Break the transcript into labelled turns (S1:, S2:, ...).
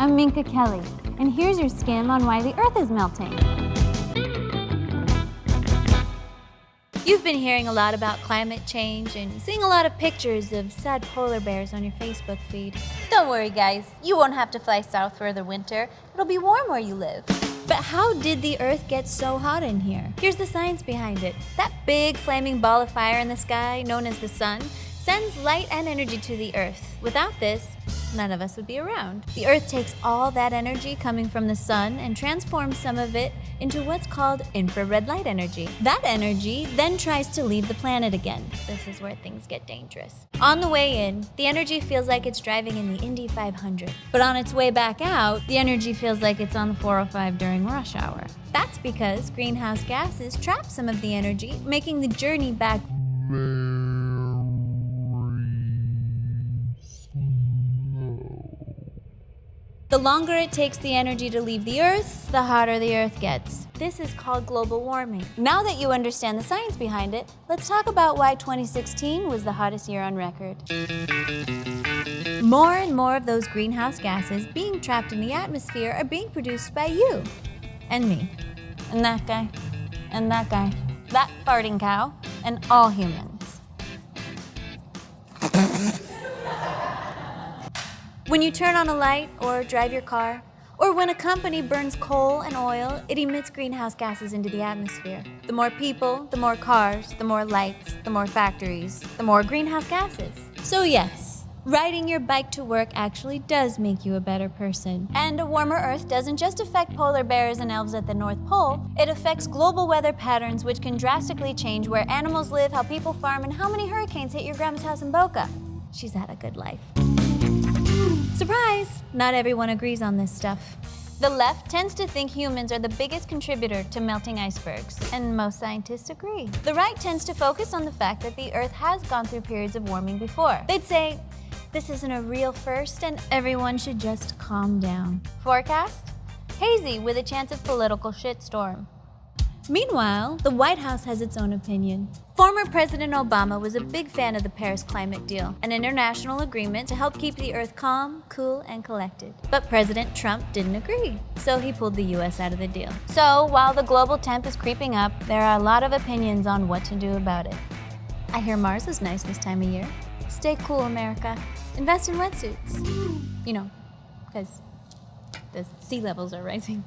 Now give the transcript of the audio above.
S1: I'm Minka Kelly, and here's your skim on why the Earth is melting. You've been hearing a lot about climate change and seeing a lot of pictures of sad polar bears on your Facebook feed. Don't worry guys, you won't have to fly south for the winter. It'll be warm where you live. But how did the Earth get so hot in here? Here's the science behind it. That big flaming ball of fire in the sky, known as the sun, sends light and energy to the Earth. Without this, none of us would be around. The Earth takes all that energy coming from the sun and transforms some of it into what's called infrared light energy. That energy then tries to leave the planet again. This is where things get dangerous. On the way in, the energy feels like it's driving in the Indy 500. But on its way back out, the energy feels like it's on the 405 during rush hour. That's because greenhouse gases trap some of the energy, making the journey back The longer it takes the energy to leave the Earth, the hotter the Earth gets. This is called global warming. Now that you understand the science behind it, let's talk about why 2016 was the hottest year on record. More and more of those greenhouse gases being trapped in the atmosphere are being produced by you, and me, and that guy, and that guy, that farting cow, and all humans. When you turn on a light or drive your car, or when a company burns coal and oil, it emits greenhouse gases into the atmosphere. The more people, the more cars, the more lights, the more factories, the more greenhouse gases. So yes, riding your bike to work actually does make you a better person. And a warmer Earth doesn't just affect polar bears and elves at the North Pole, it affects global weather patterns which can drastically change where animals live, how people farm, and how many hurricanes hit your grandma's house in Boca. She's had a good life. Surprise! Not everyone agrees on this stuff. The left tends to think humans are the biggest contributor to melting icebergs, and most scientists agree. The right tends to focus on the fact that the Earth has gone through periods of warming before. They'd say, this isn't a real first and everyone should just calm down. Forecast? Hazy with a chance of political shitstorm. Meanwhile, the White House has its own opinion. Former President Obama was a big fan of the Paris climate deal, an international agreement to help keep the Earth calm, cool, and collected. But President Trump didn't agree, so he pulled the US out of the deal. So while the global temp is creeping up, there are a lot of opinions on what to do about it. I hear Mars is nice this time of year. Stay cool, America. Invest in wetsuits. You know, because the sea levels are rising.